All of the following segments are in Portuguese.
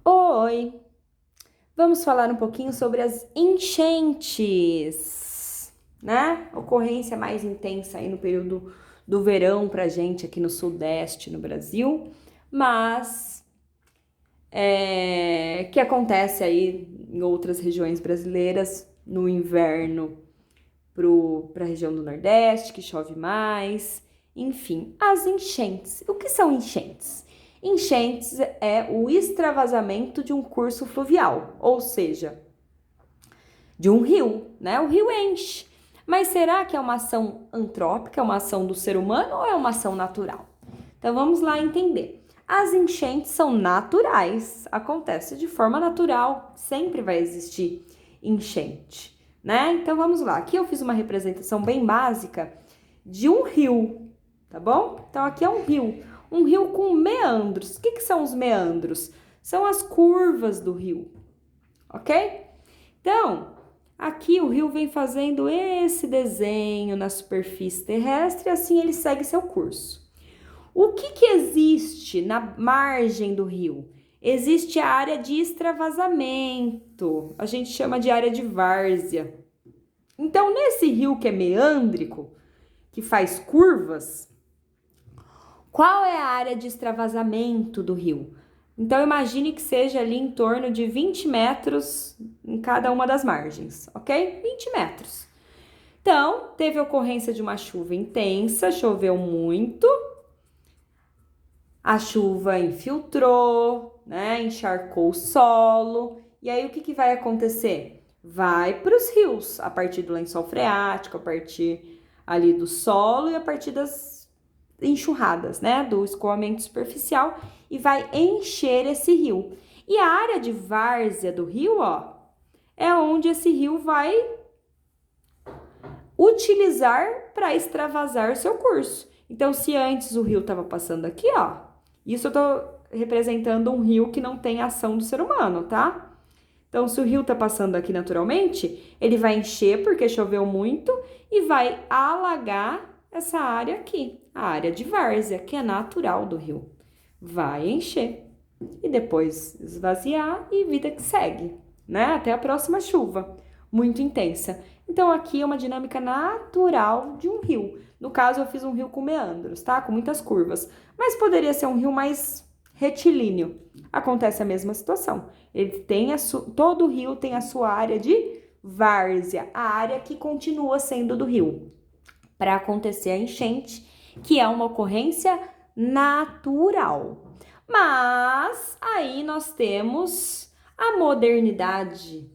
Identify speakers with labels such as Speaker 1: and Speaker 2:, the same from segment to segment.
Speaker 1: Oi! Vamos falar um pouquinho sobre as enchentes, né? Ocorrência mais intensa aí no período do verão pra gente aqui no Sudeste, no Brasil, mas que acontece aí em outras regiões brasileiras no inverno para a região do Nordeste, que chove mais, enfim, as enchentes. O que são enchentes? Enchentes é o extravasamento de um curso fluvial, ou seja, de um rio, né? O rio enche. Mas será que é uma ação antrópica, uma ação do ser humano ou é uma ação natural? Então vamos lá entender. As enchentes são naturais, acontece de forma natural, sempre vai existir enchente, né? Então vamos lá. Aqui eu fiz uma representação bem básica de um rio, tá bom? Então aqui é um rio com meandros. O que são os meandros? São as curvas do rio, ok? Então, aqui o rio vem fazendo esse desenho na superfície terrestre e assim ele segue seu curso. O que existe na margem do rio? Existe a área de extravasamento, a gente chama de área de várzea. Então, nesse rio que é meândrico, que faz curvas, qual é a área de extravasamento do rio? Então, imagine que seja ali em torno de 20 metros em cada uma das margens, ok? 20 metros. Então, teve ocorrência de uma chuva intensa, choveu muito, a chuva infiltrou, né? Encharcou o solo. E aí, o que vai acontecer? Vai para os rios, a partir do lençol freático, a partir ali do solo e a partir das enxurradas, né? Do escoamento superficial e vai encher esse rio. E a área de várzea do rio, ó, é onde esse rio vai utilizar para extravasar seu curso. Então, se antes o rio estava passando aqui, ó, isso eu tô representando um rio que não tem ação do ser humano, tá? Então, se o rio tá passando aqui naturalmente, ele vai encher porque choveu muito e vai alagar essa área aqui, a área de várzea, que é natural do rio. Vai encher e depois esvaziar e vida que segue, né? Até a próxima chuva, muito intensa. Então, aqui é uma dinâmica natural de um rio. No caso, eu fiz um rio com meandros, tá? Com muitas curvas. Mas poderia ser um rio mais retilíneo. Acontece a mesma situação. Ele tem todo rio tem a sua área de várzea, a área que continua sendo do rio. Para acontecer a enchente, que é uma ocorrência natural. Mas aí nós temos a modernidade,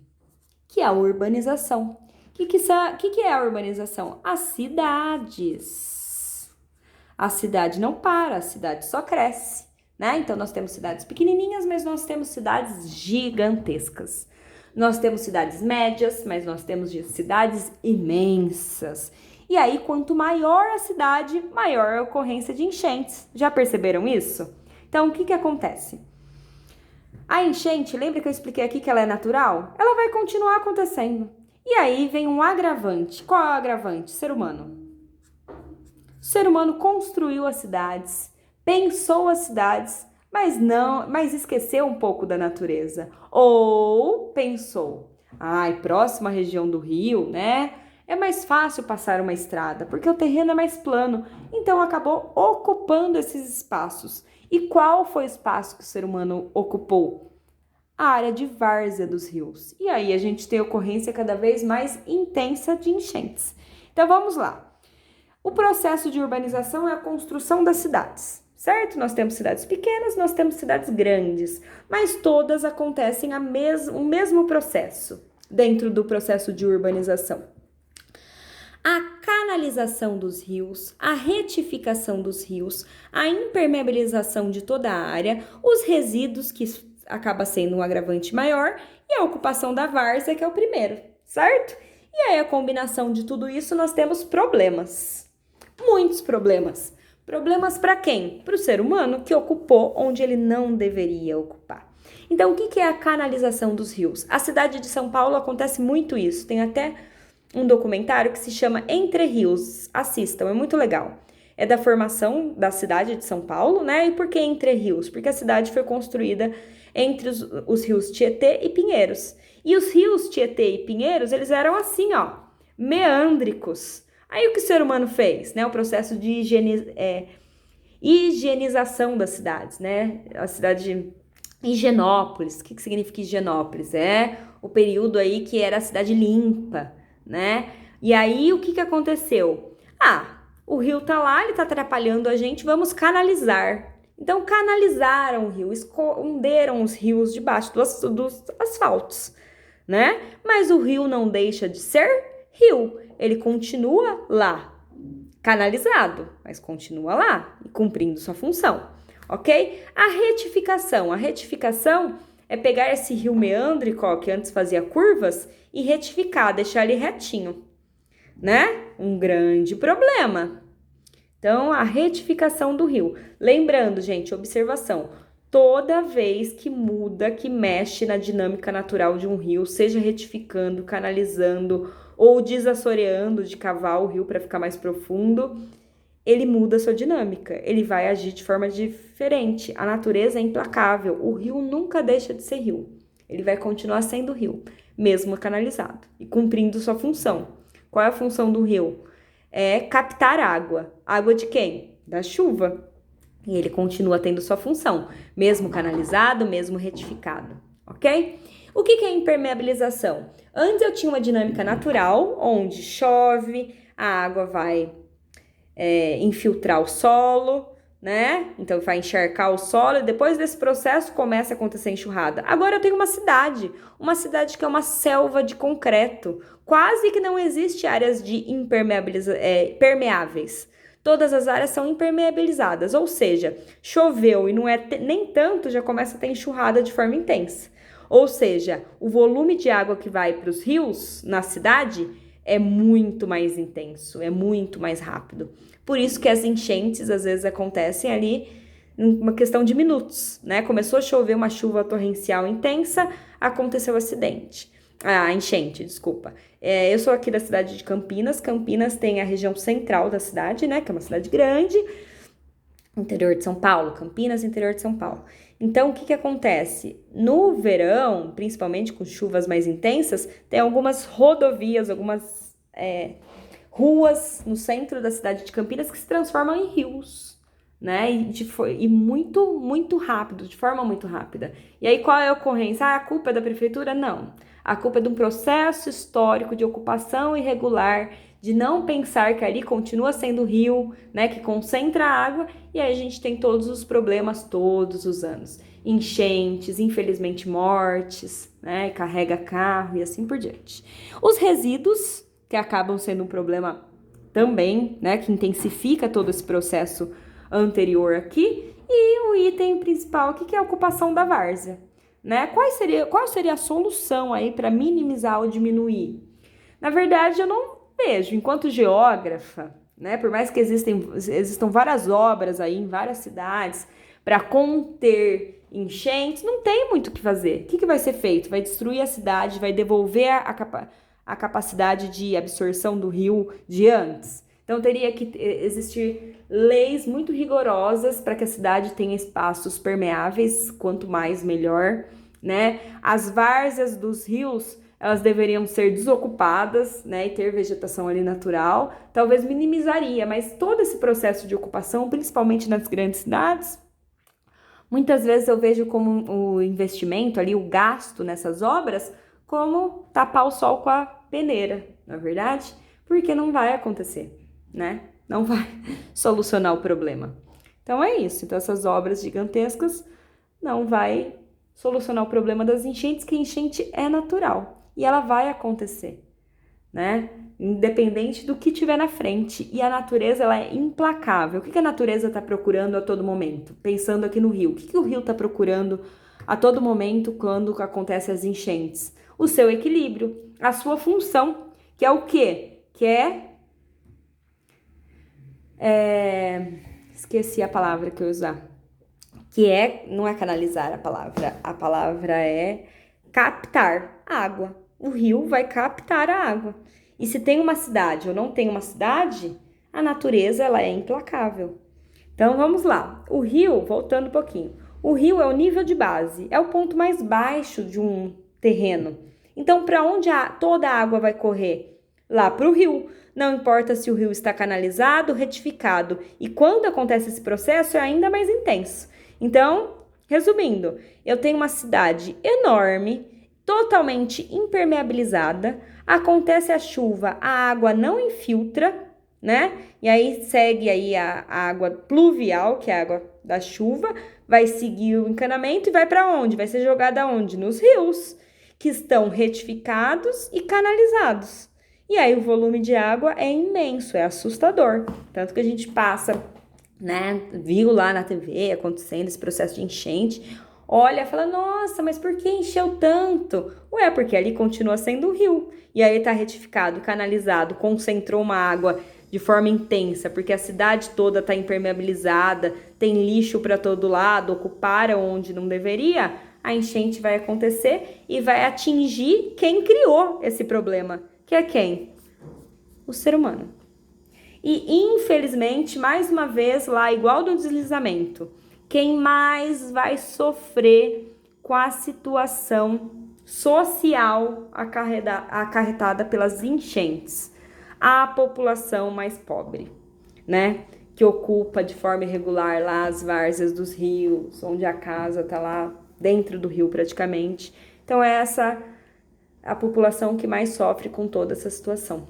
Speaker 1: que é a urbanização. O que é a urbanização? As cidades. A cidade não para, a cidade só cresce, né? Então nós temos cidades pequenininhas, mas nós temos cidades gigantescas. Nós temos cidades médias, mas nós temos cidades imensas. E aí, quanto maior a cidade, maior a ocorrência de enchentes. Já perceberam isso? Então, o que acontece? A enchente, lembra que eu expliquei aqui que ela é natural? Ela vai continuar acontecendo. E aí vem um agravante. Qual é o agravante? Ser humano. O ser humano construiu as cidades, pensou as cidades, mas esqueceu um pouco da natureza. Ou pensou, próxima região do rio, né? É mais fácil passar uma estrada, porque o terreno é mais plano. Então acabou ocupando esses espaços. E qual foi o espaço que o ser humano ocupou? A área de várzea dos rios. E aí a gente tem ocorrência cada vez mais intensa de enchentes. Então vamos lá. O processo de urbanização é a construção das cidades, certo? Nós temos cidades pequenas, nós temos cidades grandes, mas todas acontecem o mesmo processo dentro do processo de urbanização. A canalização dos rios, a retificação dos rios, a impermeabilização de toda a área, os resíduos, que acaba sendo um agravante maior, e a ocupação da várzea, que é o primeiro, certo? E aí, a combinação de tudo isso, nós temos problemas. Muitos problemas. Problemas para quem? Para o ser humano que ocupou onde ele não deveria ocupar. Então, o que é a canalização dos rios? A cidade de São Paulo acontece muito isso. Tem até um documentário que se chama Entre Rios. Assistam, é muito legal. é da formação da cidade de São Paulo, né? E por que Entre Rios? Porque a cidade foi construída entre os rios Tietê e Pinheiros. E os rios Tietê e Pinheiros, eles eram assim, ó, meândricos. Aí o que o ser humano fez, né? O processo de higienização das cidades, né? A cidade de Higienópolis. O que significa Higienópolis? É o período aí que era a cidade limpa, né? E aí o que aconteceu? O rio tá lá, ele tá atrapalhando a gente, vamos canalizar. Então canalizaram o rio, esconderam os rios debaixo dos asfaltos, né? Mas o rio não deixa de ser rio, ele continua lá, canalizado, mas continua lá, cumprindo sua função, ok? A retificação é pegar esse rio meândrico, ó, que antes fazia curvas, e retificar, deixar ele retinho, né? Um grande problema. Então, a retificação do rio. Lembrando, gente, observação, toda vez que muda, que mexe na dinâmica natural de um rio, seja retificando, canalizando ou desassoreando de cavar o rio para ficar mais profundo, ele muda a sua dinâmica, ele vai agir de forma diferente. A natureza é implacável, o rio nunca deixa de ser rio, ele vai continuar sendo rio, mesmo canalizado e cumprindo sua função. Qual é a função do rio? É captar água. Água de quem? Da chuva. E ele continua tendo sua função, mesmo canalizado, mesmo retificado, ok? O que é impermeabilização? Antes eu tinha uma dinâmica natural, onde chove, a água vai infiltrar o solo, né? Então vai encharcar o solo e depois desse processo começa a acontecer enxurrada. Agora eu tenho uma cidade que é uma selva de concreto, quase que não existe áreas de permeáveis. Todas as áreas são impermeabilizadas, ou seja, choveu e não é nem tanto, já começa a ter enxurrada de forma intensa. Ou seja, o volume de água que vai para os rios na cidade é muito mais intenso, é muito mais rápido. Por isso que as enchentes às vezes acontecem ali em uma questão de minutos, né? Começou a chover uma chuva torrencial intensa, aconteceu o acidente. Enchente, desculpa. Eu sou aqui da cidade de Campinas. Campinas tem a região central da cidade, né? Que é uma cidade grande. Interior de São Paulo. Campinas, interior de São Paulo. Então, o que acontece? No verão, principalmente com chuvas mais intensas, tem algumas rodovias, algumas ruas no centro da cidade de Campinas que se transformam em rios, né? E muito, muito rápido, de forma muito rápida. E aí, qual é a ocorrência? A culpa é da prefeitura? Não. A culpa é de um processo histórico de ocupação irregular, de não pensar que ali continua sendo rio, né, que concentra água, e aí a gente tem todos os problemas todos os anos. Enchentes, infelizmente mortes, né, carrega carro e assim por diante. Os resíduos, que acabam sendo um problema também, né, que intensifica todo esse processo anterior aqui, e o item principal aqui, que é a ocupação da várzea. Né? Qual seria a solução aí para minimizar ou diminuir? Na verdade, eu não vejo, enquanto geógrafa, né? Por mais que existam várias obras aí em várias cidades para conter enchentes, não tem muito o que fazer. O que vai ser feito? Vai destruir a cidade, vai devolver a capacidade de absorção do rio de antes. Então, teria que existir leis muito rigorosas para que a cidade tenha espaços permeáveis, quanto mais, melhor, né? As várzeas dos rios, elas deveriam ser desocupadas, né? E ter vegetação ali natural. Talvez minimizaria, mas todo esse processo de ocupação, principalmente nas grandes cidades, muitas vezes eu vejo como o investimento ali, o gasto nessas obras, como tapar o sol com a peneira, não é verdade? Porque não vai acontecer, né? Não vai solucionar o problema. Então é isso. Então essas obras gigantescas não vai solucionar o problema das enchentes, que enchente é natural e ela vai acontecer, né? Independente do que tiver na frente. E a natureza, ela é implacável. O que a natureza está procurando a todo momento? Pensando aqui no rio. O que o rio está procurando a todo momento quando acontecem as enchentes? O seu equilíbrio, a sua função, que é o quê? Que esqueci a palavra que eu ia usar. Não é canalizar a palavra é captar água. O rio vai captar a água. E se tem uma cidade ou não tem uma cidade, A natureza, ela é implacável. Então, vamos lá. O rio, voltando um pouquinho. O rio é o nível de base, é o ponto mais baixo de um terreno. Então, para onde toda a água vai correr? Lá para o rio. Não importa se o rio está canalizado, retificado. E quando acontece esse processo, é ainda mais intenso. Então, resumindo, eu tenho uma cidade enorme, totalmente impermeabilizada. Acontece a chuva, a água não infiltra, né? E aí segue aí a água pluvial, que é a água da chuva, vai seguir o encanamento e vai para onde? Vai ser jogada onde? Nos rios, que estão retificados e canalizados. E aí o volume de água é imenso, é assustador. Tanto que a gente passa, né, viu lá na TV acontecendo esse processo de enchente, olha e fala, nossa, mas por que encheu tanto? Ué, porque ali continua sendo o rio. E aí tá retificado, canalizado, concentrou uma água de forma intensa, porque a cidade toda tá impermeabilizada, tem lixo para todo lado, ocuparam onde não deveria, a enchente vai acontecer e vai atingir quem criou esse problema, que é quem? O ser humano. E infelizmente, mais uma vez, lá igual do deslizamento, quem mais vai sofrer com a situação social acarretada pelas enchentes? A população mais pobre, né? Que ocupa de forma irregular lá as várzeas dos rios, onde a casa tá lá dentro do rio praticamente. Então é essa a população que mais sofre com toda essa situação.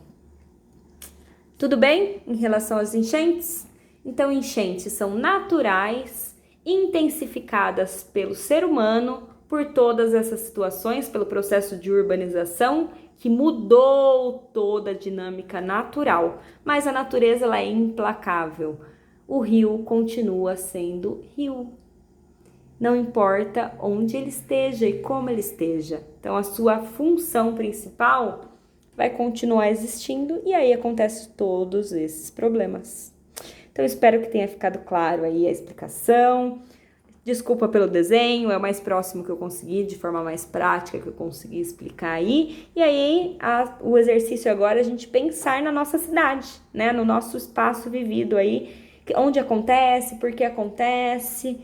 Speaker 1: Tudo bem em relação às enchentes? Então, enchentes são naturais, intensificadas pelo ser humano por todas essas situações, pelo processo de urbanização que mudou toda a dinâmica natural. Mas a natureza, ela é implacável. O rio continua sendo rio. Não importa onde ele esteja e como ele esteja. Então, a sua função principal vai continuar existindo e aí acontecem todos esses problemas. Então, espero que tenha ficado claro aí a explicação. Desculpa pelo desenho, é o mais próximo que eu consegui, de forma mais prática que eu consegui explicar aí. E aí, o exercício agora é a gente pensar na nossa cidade, né? No nosso espaço vivido aí, onde acontece, por que acontece,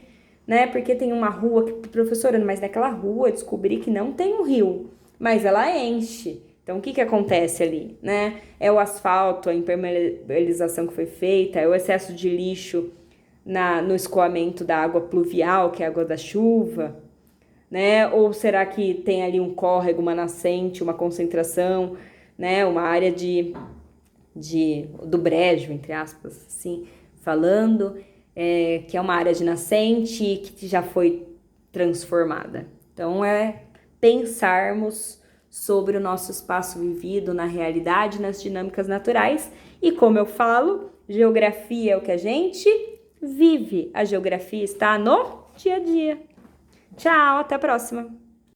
Speaker 1: né? Porque tem uma rua que, professora, mas naquela rua eu descobri que não tem um rio, mas ela enche. Então, o que acontece ali, né? É o asfalto, a impermeabilização que foi feita, é o excesso de lixo no escoamento da água pluvial, que é a água da chuva, né? Ou será que tem ali um córrego, uma nascente, uma concentração, né? Uma área do brejo, entre aspas, assim, falando, que é uma área de nascente que já foi transformada. Então, é pensarmos sobre o nosso espaço vivido na realidade, nas dinâmicas naturais. E como eu falo, geografia é o que a gente vive. A geografia está no dia a dia. Tchau, até a próxima!